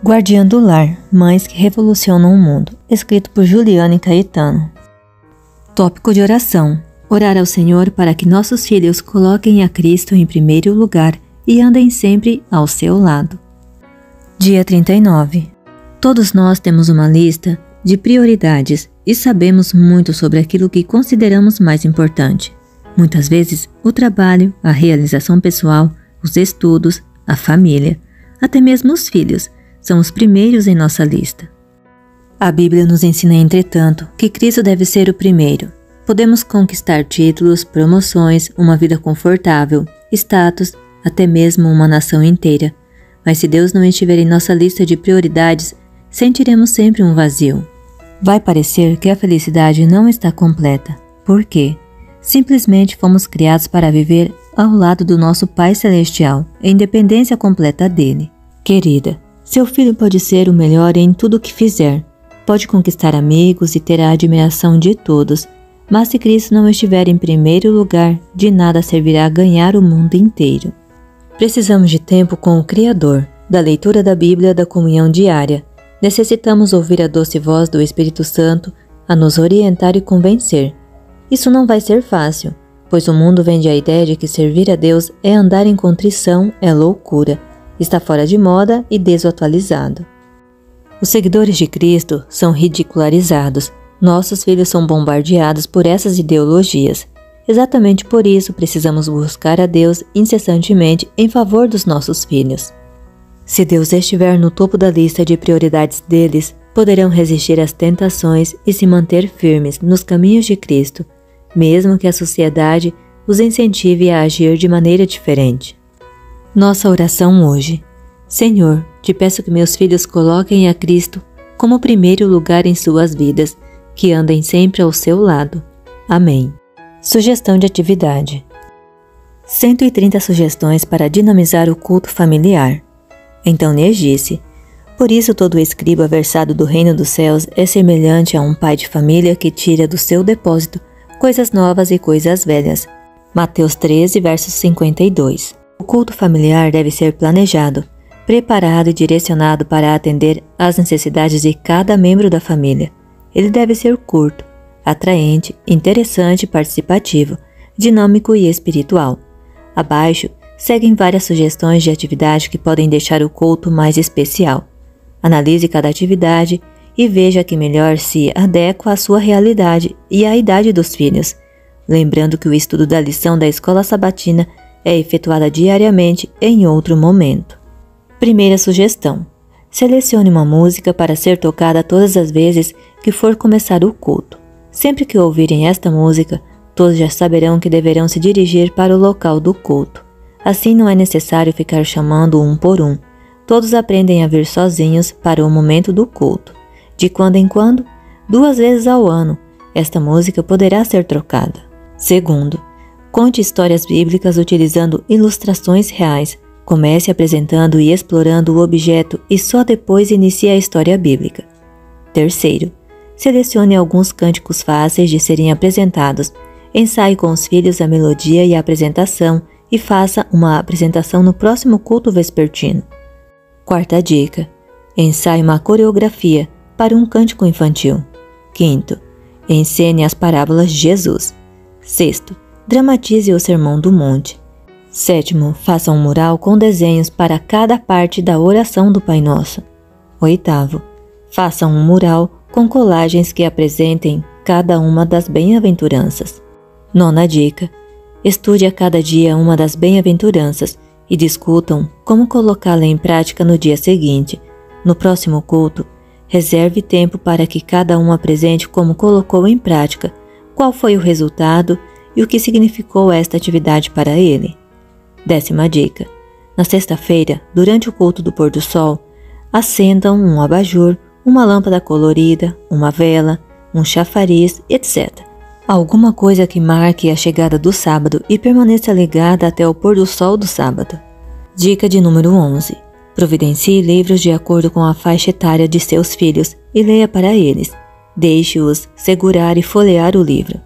Guardiã do Lar, Mães que Revolucionam o Mundo, escrito por Juliane Caetano. Tópico de oração: orar ao Senhor para que nossos filhos coloquem a Cristo em primeiro lugar e andem sempre ao seu lado. Dia 39. Todos nós temos uma lista de prioridades e sabemos muito sobre aquilo que consideramos mais importante. Muitas vezes, o trabalho, a realização pessoal, os estudos, a família, até mesmo os filhos, são os primeiros em nossa lista. A Bíblia nos ensina, entretanto, que Cristo deve ser o primeiro. Podemos conquistar títulos, promoções, uma vida confortável, status, até mesmo uma nação inteira. Mas se Deus não estiver em nossa lista de prioridades, sentiremos sempre um vazio. Vai parecer que a felicidade não está completa. Por quê? Simplesmente fomos criados para viver ao lado do nosso Pai Celestial, em dependência completa dele. Querida, seu filho pode ser o melhor em tudo o que fizer, pode conquistar amigos e ter a admiração de todos, mas se Cristo não estiver em primeiro lugar, de nada servirá ganhar o mundo inteiro. Precisamos de tempo com o Criador, da leitura da Bíblia, da comunhão diária. Necessitamos ouvir a doce voz do Espírito Santo a nos orientar e convencer. Isso não vai ser fácil, pois o mundo vende a ideia de que servir a Deus é andar em contrição, é loucura, está fora de moda e desatualizado. Os seguidores de Cristo são ridicularizados, nossos filhos são bombardeados por essas ideologias. Exatamente por isso precisamos buscar a Deus incessantemente em favor dos nossos filhos. Se Deus estiver no topo da lista de prioridades deles, poderão resistir às tentações e se manter firmes nos caminhos de Cristo, mesmo que a sociedade os incentive a agir de maneira diferente. Nossa oração hoje: Senhor, te peço que meus filhos coloquem a Cristo como primeiro lugar em suas vidas, que andem sempre ao seu lado. Amém. Sugestão de atividade: 130 sugestões para dinamizar o culto familiar. Então Neas disse: por isso todo escriba versado do reino dos céus é semelhante a um pai de família que tira do seu depósito coisas novas e coisas velhas. Mateus 13, versos 52. O culto familiar deve ser planejado, preparado e direcionado para atender às necessidades de cada membro da família. Ele deve ser curto, atraente, interessante e participativo, dinâmico e espiritual. Abaixo, seguem várias sugestões de atividade que podem deixar o culto mais especial. Analise cada atividade e veja a que melhor se adequa à sua realidade e à idade dos filhos. Lembrando que o estudo da lição da escola sabatina é efetuada diariamente em outro momento. Primeira sugestão: selecione uma música para ser tocada todas as vezes que for começar o culto. Sempre que ouvirem esta música, todos já saberão que deverão se dirigir para o local do culto. Assim não é necessário ficar chamando um por um. Todos aprendem a vir sozinhos para o momento do culto. De quando em quando, 2 vezes ao ano, esta música poderá ser trocada. Segundo, conte histórias bíblicas utilizando ilustrações reais. Comece apresentando e explorando o objeto e só depois inicie a história bíblica. Terceiro, selecione alguns cânticos fáceis de serem apresentados. Ensaie com os filhos a melodia e a apresentação e faça uma apresentação no próximo culto vespertino. Quarta dica: ensaie uma coreografia para um cântico infantil. Quinto, ensine as parábolas de Jesus. Sexto, dramatize o Sermão do Monte. Sétimo, faça um mural com desenhos para cada parte da oração do Pai Nosso. Oitavo, faça um mural com colagens que apresentem cada uma das bem-aventuranças. Nona dica: estude a cada dia uma das bem-aventuranças e discutam como colocá-la em prática no dia seguinte. No próximo culto, reserve tempo para que cada um apresente como colocou em prática, qual foi o resultado e o que significou esta atividade para ele. 10ª dica: na sexta-feira, durante o culto do pôr do sol, acendam um abajur, uma lâmpada colorida, uma vela, um chafariz, etc. Alguma coisa que marque a chegada do sábado e permaneça ligada até o pôr do sol do sábado. Dica de número 11. Providencie livros de acordo com a faixa etária de seus filhos e leia para eles. Deixe-os segurar e folhear o livro.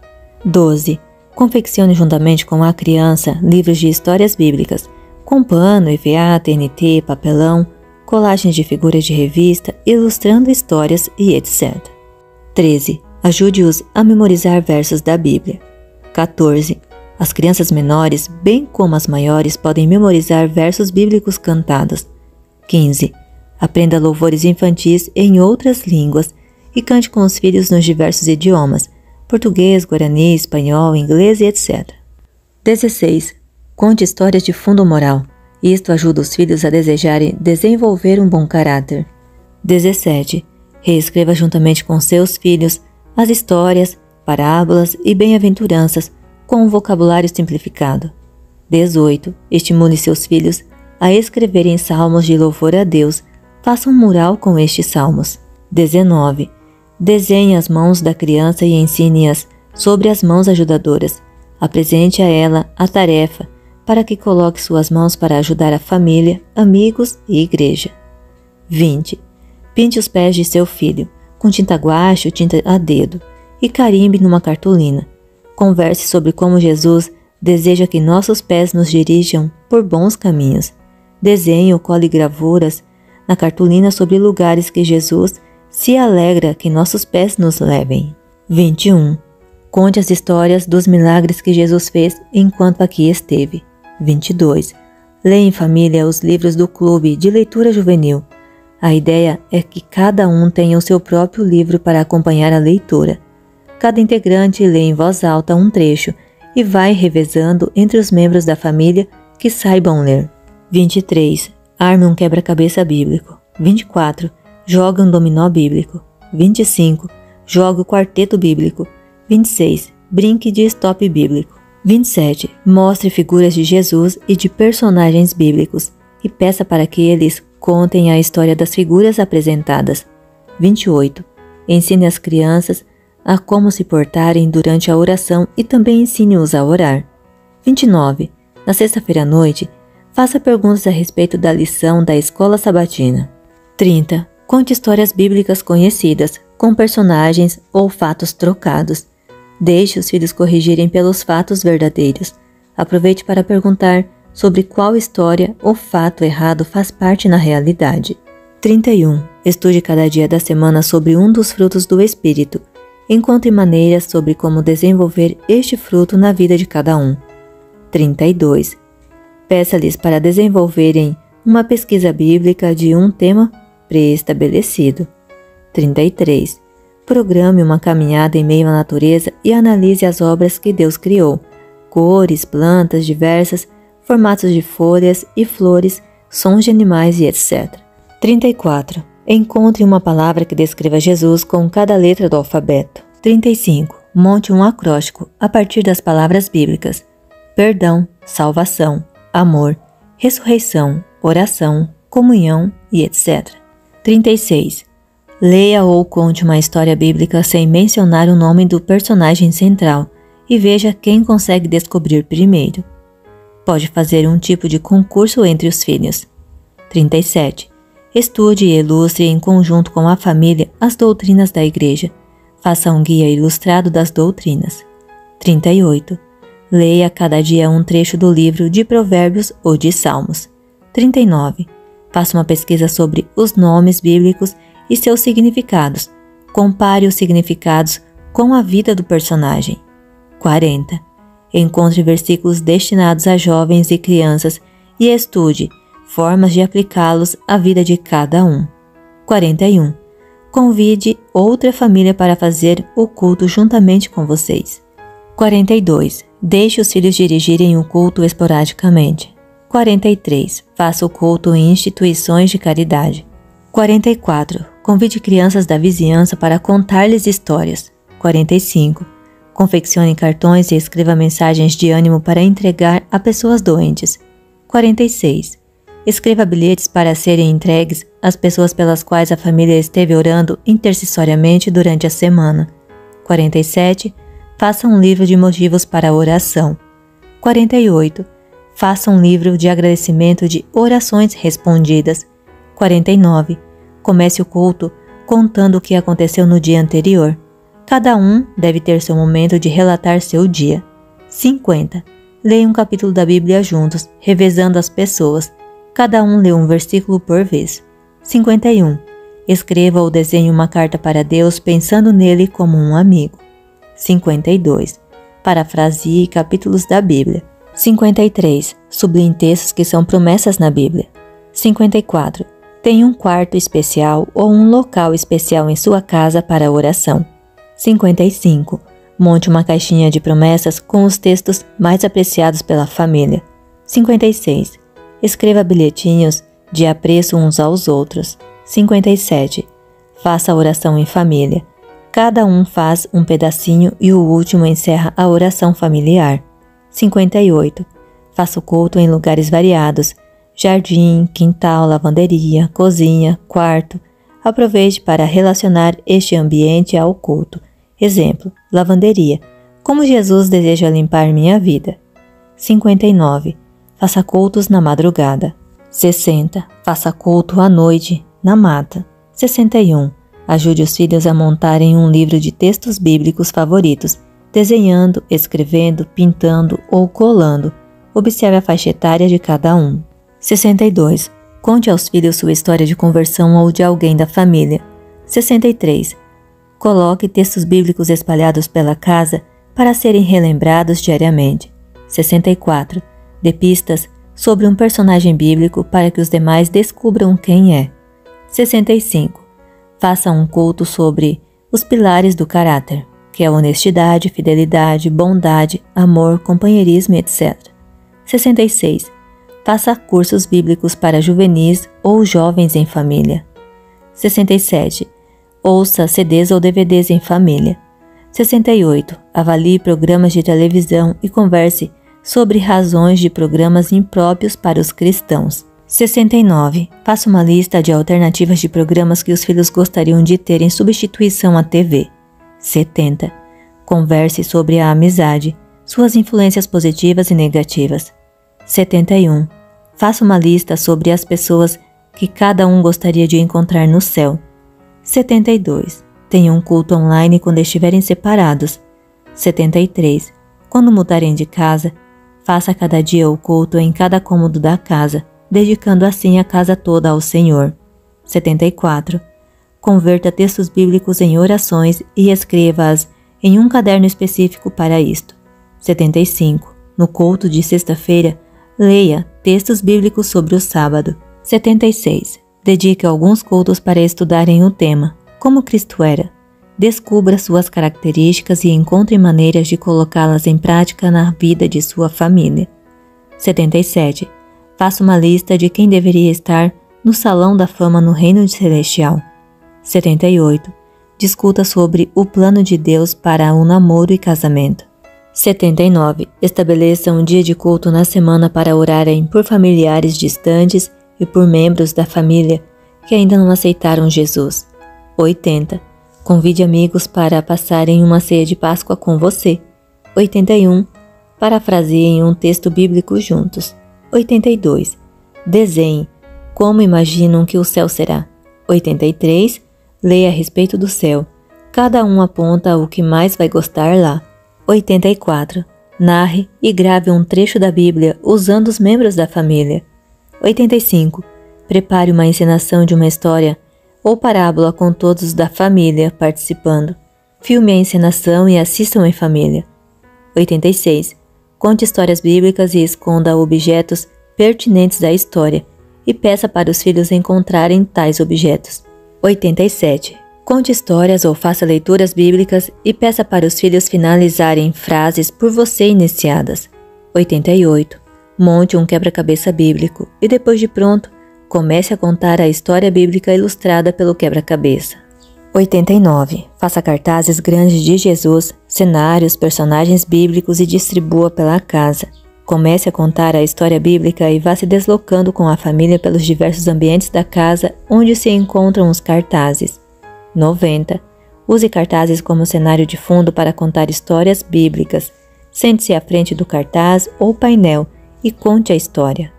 12. Confeccione juntamente com a criança livros de histórias bíblicas, com pano, EVA, TNT, papelão, colagens de figuras de revista, ilustrando histórias e etc. 13. Ajude-os a memorizar versos da Bíblia. 14. As crianças menores, bem como as maiores, podem memorizar versos bíblicos cantados. 15. Aprenda louvores infantis em outras línguas e cante com os filhos nos diversos idiomas, português, guarani, espanhol, inglês e etc. 16. Conte histórias de fundo moral. Isto ajuda os filhos a desejarem desenvolver um bom caráter. 17. Reescreva juntamente com seus filhos as histórias, parábolas e bem-aventuranças com um vocabulário simplificado. 18. Estimule seus filhos a escreverem salmos de louvor a Deus. Faça um mural com estes salmos. 19. Desenhe as mãos da criança e ensine-as sobre as mãos ajudadoras. Apresente a ela a tarefa para que coloque suas mãos para ajudar a família, amigos e igreja. 20. Pinte os pés de seu filho com tinta guache ou tinta a dedo e carimbe numa cartolina. Converse sobre como Jesus deseja que nossos pés nos dirijam por bons caminhos. Desenhe ou cole gravuras na cartolina sobre lugares que Jesus se alegra que nossos pés nos levem. 21. Conte as histórias dos milagres que Jesus fez enquanto aqui esteve. 22. Leia em família os livros do Clube de Leitura Juvenil. A ideia é que cada um tenha o seu próprio livro para acompanhar a leitura. Cada integrante lê em voz alta um trecho e vai revezando entre os membros da família que saibam ler. 23. Arme um quebra-cabeça bíblico. 24. Jogue um dominó bíblico. 25. Jogue o quarteto bíblico. 26. Brinque de stop bíblico. 27. Mostre figuras de Jesus e de personagens bíblicos e peça para que eles contem a história das figuras apresentadas. 28. Ensine as crianças a como se portarem durante a oração e também ensine-os a orar. 29. Na sexta-feira à noite, faça perguntas a respeito da lição da escola sabatina. 30. Conte histórias bíblicas conhecidas, com personagens ou fatos trocados. Deixe os filhos corrigirem pelos fatos verdadeiros. Aproveite para perguntar sobre qual história ou fato errado faz parte na realidade. 31. Estude cada dia da semana sobre um dos frutos do Espírito. Encontre maneiras sobre como desenvolver este fruto na vida de cada um. 32. Peça-lhes para desenvolverem uma pesquisa bíblica de um tema pré-estabelecido. 33. Programe uma caminhada em meio à natureza e analise as obras que Deus criou, cores, plantas diversas, formatos de folhas e flores, sons de animais e etc. 34. Encontre uma palavra que descreva Jesus com cada letra do alfabeto. 35. Monte um acróstico a partir das palavras bíblicas: perdão, salvação, amor, ressurreição, oração, comunhão e etc. 36. Leia ou conte uma história bíblica sem mencionar o nome do personagem central e veja quem consegue descobrir primeiro. Pode fazer um tipo de concurso entre os filhos. 37. Estude e ilustre em conjunto com a família as doutrinas da igreja. Faça um guia ilustrado das doutrinas. 38. Leia cada dia um trecho do livro de Provérbios ou de Salmos. 39. Faça uma pesquisa sobre os nomes bíblicos e seus significados. Compare os significados com a vida do personagem. 40. Encontre versículos destinados a jovens e crianças e estude formas de aplicá-los à vida de cada um. 41. Convide outra família para fazer o culto juntamente com vocês. 42. Deixe os filhos dirigirem o culto esporadicamente. 43. Faça o culto em instituições de caridade. 44. Convide crianças da vizinhança para contar-lhes histórias. 45. Confeccione cartões e escreva mensagens de ânimo para entregar a pessoas doentes. 46. Escreva bilhetes para serem entregues às pessoas pelas quais a família esteve orando intercessoriamente durante a semana. 47. Faça um livro de motivos para a oração. 48. Faça um livro de agradecimento de orações respondidas. 49. Comece o culto contando o que aconteceu no dia anterior. Cada um deve ter seu momento de relatar seu dia. 50. Leia um capítulo da Bíblia juntos, revezando as pessoas. Cada um lê um versículo por vez. 51. Escreva ou desenhe uma carta para Deus pensando nele como um amigo. 52. Parafrasie capítulos da Bíblia. 53. Sublinhe textos que são promessas na Bíblia. 54. Tenha um quarto especial ou um local especial em sua casa para oração. 55. Monte uma caixinha de promessas com os textos mais apreciados pela família. 56. Escreva bilhetinhos de apreço uns aos outros. 57. Faça a oração em família. Cada um faz um pedacinho e o último encerra a oração familiar. 58. Faça o culto em lugares variados: jardim, quintal, lavanderia, cozinha, quarto. Aproveite para relacionar este ambiente ao culto. Exemplo: lavanderia. Como Jesus deseja limpar minha vida. 59. Faça cultos na madrugada. 60. Faça culto à noite, na mata. 61. Ajude os filhos a montarem um livro de textos bíblicos favoritos, desenhando, escrevendo, pintando ou colando. Observe a faixa etária de cada um. 62. Conte aos filhos sua história de conversão ou de alguém da família. 63. Coloque textos bíblicos espalhados pela casa para serem relembrados diariamente. 64. Dê pistas sobre um personagem bíblico para que os demais descubram quem é. 65. Faça um culto sobre os pilares do caráter, que é honestidade, fidelidade, bondade, amor, companheirismo, etc. 66. Faça cursos bíblicos para juvenis ou jovens em família. 67. Ouça CDs ou DVDs em família. 68. Avalie programas de televisão e converse sobre razões de programas impróprios para os cristãos. 69. Faça uma lista de alternativas de programas que os filhos gostariam de ter em substituição à TV. 70. Converse sobre a amizade, suas influências positivas e negativas. 71. Faça uma lista sobre as pessoas que cada um gostaria de encontrar no céu. 72. Tenha um culto online quando estiverem separados. 73. Quando mudarem de casa, faça cada dia o culto em cada cômodo da casa, dedicando assim a casa toda ao Senhor. 74. Converta textos bíblicos em orações e escreva-as em um caderno específico para isto. 75. No culto de sexta-feira, leia textos bíblicos sobre o sábado. 76. Dedique alguns cultos para estudarem o tema, como Cristo era. Descubra suas características e encontre maneiras de colocá-las em prática na vida de sua família. 77. Faça uma lista de quem deveria estar no Salão da Fama no Reino Celestial. 78. Discuta sobre o plano de Deus para o namoro e casamento. 79. Estabeleça um dia de culto na semana para orarem por familiares distantes e por membros da família que ainda não aceitaram Jesus. 80. Convide amigos para passarem uma ceia de Páscoa com você. 81. Parafraseiem um texto bíblico juntos. 82. Desenhe como imaginam que o céu será. 83. Leia a respeito do céu. Cada um aponta o que mais vai gostar lá. 84. Narre e grave um trecho da Bíblia usando os membros da família. 85. Prepare uma encenação de uma história ou parábola com todos da família participando. Filme a encenação e assistam em família. 86. Conte histórias bíblicas e esconda objetos pertinentes à história e peça para os filhos encontrarem tais objetos. 87. Conte histórias ou faça leituras bíblicas e peça para os filhos finalizarem frases por você iniciadas. 88. Monte um quebra-cabeça bíblico e depois de pronto, comece a contar a história bíblica ilustrada pelo quebra-cabeça. 89. Faça cartazes grandes de Jesus, cenários, personagens bíblicos e distribua pela casa. Comece a contar a história bíblica e vá se deslocando com a família pelos diversos ambientes da casa onde se encontram os cartazes. 90. Use cartazes como cenário de fundo para contar histórias bíblicas. Sente-se à frente do cartaz ou painel e conte a história.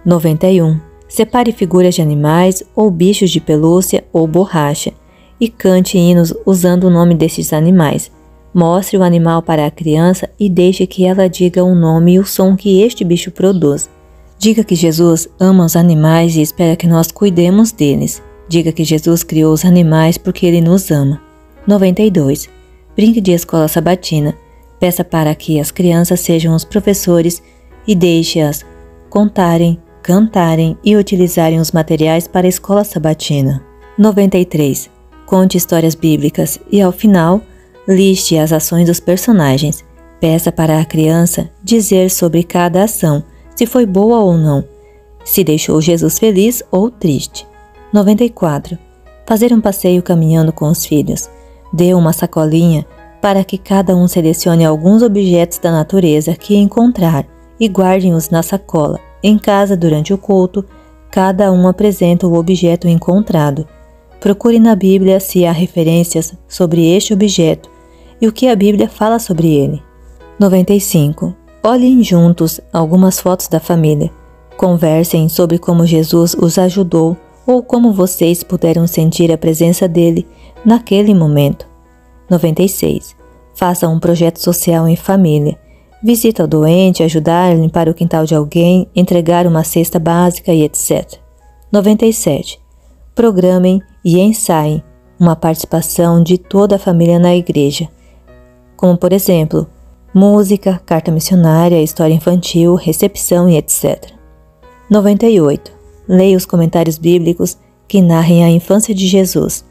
91. Separe figuras de animais ou bichos de pelúcia ou borracha e cante hinos usando o nome desses animais. Mostre o animal para a criança e deixe que ela diga o nome e o som que este bicho produz. Diga que Jesus ama os animais e espera que nós cuidemos deles. Diga que Jesus criou os animais porque Ele nos ama. 92. Brinque de escola sabatina. Peça para que as crianças sejam os professores e deixe-as contarem, cantarem e utilizarem os materiais para a escola sabatina. 93. Conte histórias bíblicas e, ao final, liste as ações dos personagens. Peça para a criança dizer sobre cada ação, se foi boa ou não, se deixou Jesus feliz ou triste. 94. Fazer um passeio caminhando com os filhos. Dê uma sacolinha para que cada um selecione alguns objetos da natureza que encontrar e guarde-os na sacola. Em casa, durante o culto, cada um apresenta o objeto encontrado. Procure na Bíblia se há referências sobre este objeto e o que a Bíblia fala sobre ele. 95. Olhem juntos algumas fotos da família. Conversem sobre como Jesus os ajudou ou como vocês puderam sentir a presença dele naquele momento. 96. Faça um projeto social em família. Visita o doente, ajudar a limpar o quintal de alguém, entregar uma cesta básica e etc. 97. Programem e ensaiem uma participação de toda a família na igreja, como por exemplo, música, carta missionária, história infantil, recepção e etc. 98. Leia os comentários bíblicos que narrem a infância de Jesus.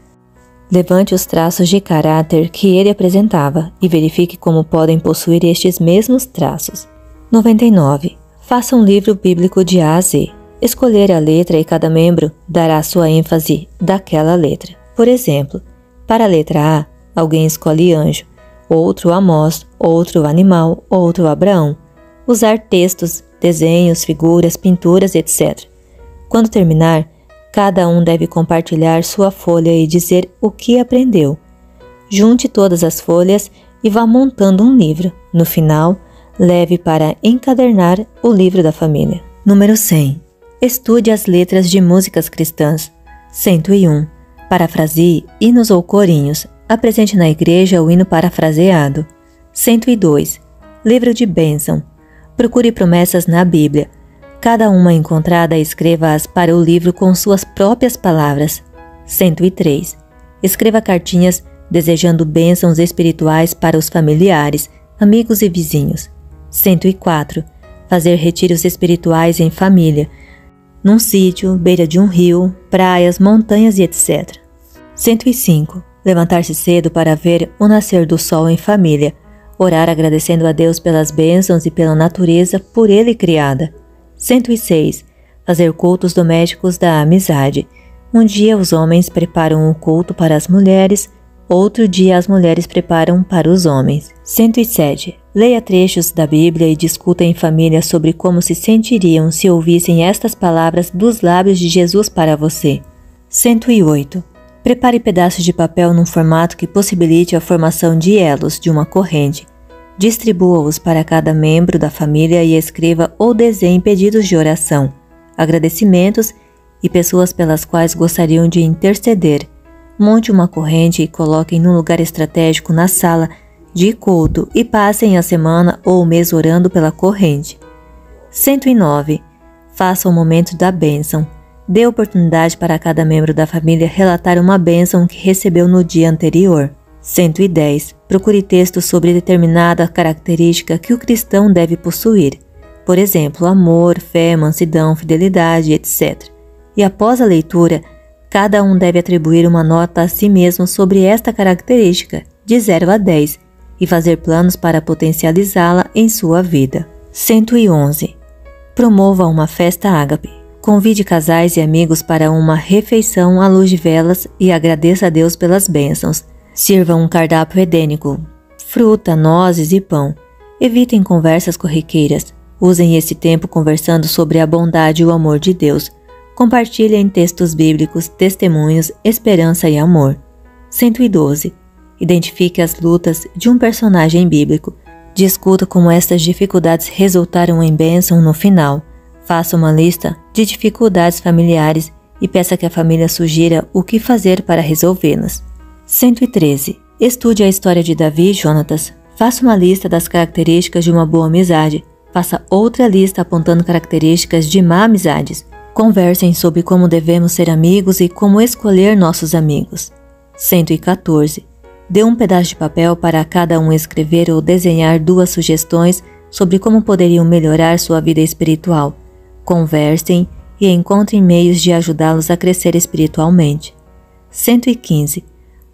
Levante os traços de caráter que ele apresentava e verifique como podem possuir estes mesmos traços. 99. Faça um livro bíblico de A a Z. Escolher a letra e cada membro dará sua ênfase daquela letra. Por exemplo, para a letra A, alguém escolhe anjo, outro Amós, outro animal, outro Abraão. Usar textos, desenhos, figuras, pinturas, etc. Quando terminar, cada um deve compartilhar sua folha e dizer o que aprendeu. Junte todas as folhas e vá montando um livro. No final, leve para encadernar o livro da família. Número 100. Estude as letras de músicas cristãs. 101. Parafrasie hinos ou corinhos. Apresente na igreja o hino parafraseado. 102. Livro de bênção. Procure promessas na Bíblia. Cada uma encontrada, escreva-as para o livro com suas próprias palavras. 103. Escreva cartinhas desejando bênçãos espirituais para os familiares, amigos e vizinhos. 104. Fazer retiros espirituais em família, num sítio, beira de um rio, praias, montanhas e etc. 105. Levantar-se cedo para ver o nascer do sol em família. Orar agradecendo a Deus pelas bênçãos e pela natureza por ele criada. 106. Fazer cultos domésticos da amizade. Um dia os homens preparam um culto para as mulheres, outro dia as mulheres preparam para os homens. 107. Leia trechos da Bíblia e discuta em família sobre como se sentiriam se ouvissem estas palavras dos lábios de Jesus para você. 108. Prepare pedaços de papel num formato que possibilite a formação de elos de uma corrente. Distribua-os para cada membro da família e escreva ou desenhe pedidos de oração, agradecimentos e pessoas pelas quais gostariam de interceder. Monte uma corrente e coloquem num lugar estratégico na sala de culto e passem a semana ou o mês orando pela corrente. 109. Faça o momento da bênção. Dê oportunidade para cada membro da família relatar uma bênção que recebeu no dia anterior. 110. Procure textos sobre determinada característica que o cristão deve possuir. Por exemplo, amor, fé, mansidão, fidelidade, etc. E após a leitura, cada um deve atribuir uma nota a si mesmo sobre esta característica, de 0 a 10, e fazer planos para potencializá-la em sua vida. 111. Promova uma festa ágape. Convide casais e amigos para uma refeição à luz de velas e agradeça a Deus pelas bênçãos. Sirva um cardápio edênico, fruta, nozes e pão. Evitem conversas corriqueiras. Usem esse tempo conversando sobre a bondade e o amor de Deus. Compartilhem textos bíblicos, testemunhos, esperança e amor. 112. Identifique as lutas de um personagem bíblico. Discuta como estas dificuldades resultaram em bênção no final. Faça uma lista de dificuldades familiares e peça que a família sugira o que fazer para resolvê-las. 113. Estude a história de Davi e Jonatas. Faça uma lista das características de uma boa amizade. Faça outra lista apontando características de má amizades. Conversem sobre como devemos ser amigos e como escolher nossos amigos. 114. Dê um pedaço de papel para cada um escrever ou desenhar 2 sugestões sobre como poderiam melhorar sua vida espiritual. Conversem e encontrem meios de ajudá-los a crescer espiritualmente. 115.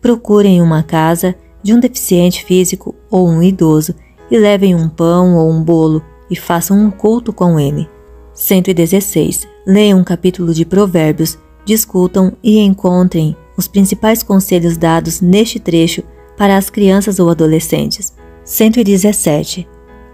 Procurem uma casa de um deficiente físico ou um idoso e levem um pão ou um bolo e façam um culto com ele. 116. Leiam um capítulo de Provérbios, discutam e encontrem os principais conselhos dados neste trecho para as crianças ou adolescentes. 117.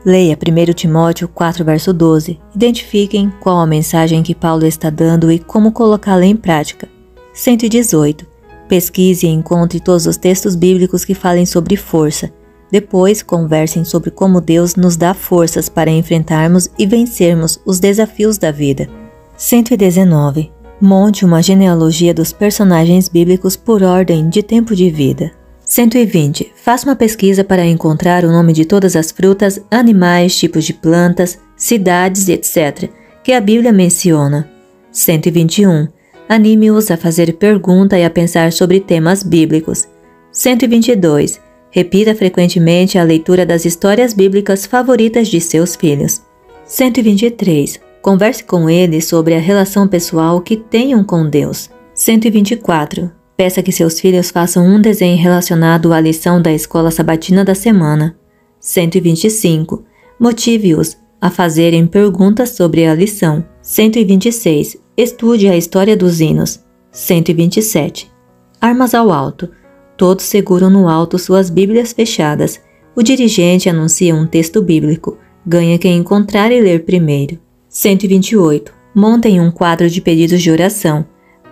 Leia 1 Timóteo 4, verso 12. Identifiquem qual a mensagem que Paulo está dando e como colocá-la em prática. 118. Pesquise e encontre todos os textos bíblicos que falem sobre força. Depois, conversem sobre como Deus nos dá forças para enfrentarmos e vencermos os desafios da vida. 119. Monte uma genealogia dos personagens bíblicos por ordem de tempo de vida. 120. Faça uma pesquisa para encontrar o nome de todas as frutas, animais, tipos de plantas, cidades, etc., que a Bíblia menciona. 121. Anime-os a fazer pergunta e a pensar sobre temas bíblicos. 122. Repita frequentemente a leitura das histórias bíblicas favoritas de seus filhos. 123. Converse com eles sobre a relação pessoal que tenham com Deus. 124. Peça que seus filhos façam um desenho relacionado à lição da escola sabatina da semana. 125. Motive-os a fazerem perguntas sobre a lição. 126. Estude a história dos hinos. 127. Armas ao alto. Todos seguram no alto suas Bíblias fechadas. O dirigente anuncia um texto bíblico. Ganha quem encontrar e ler primeiro. 128. Montem um quadro de pedidos de oração.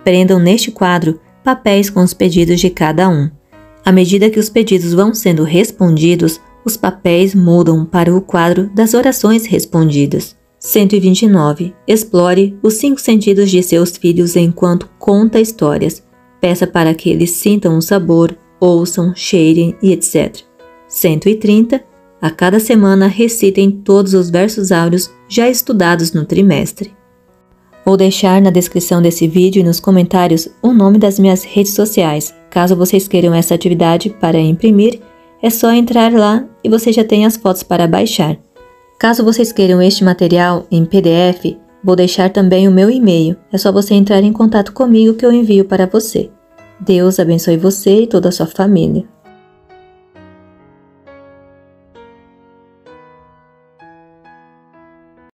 Prendam neste quadro papéis com os pedidos de cada um. À medida que os pedidos vão sendo respondidos, os papéis mudam para o quadro das orações respondidas. 129. Explore os 5 sentidos de seus filhos enquanto conta histórias. Peça para que eles sintam o sabor, ouçam, cheirem e etc. 130. A cada semana recitem todos os versos áureos já estudados no trimestre. Vou deixar na descrição desse vídeo e nos comentários o nome das minhas redes sociais. Caso vocês queiram essa atividade para imprimir, é só entrar lá e você já tem as fotos para baixar. Caso vocês queiram este material em PDF, vou deixar também o meu e-mail. É só você entrar em contato comigo que eu envio para você. Deus abençoe você e toda a sua família.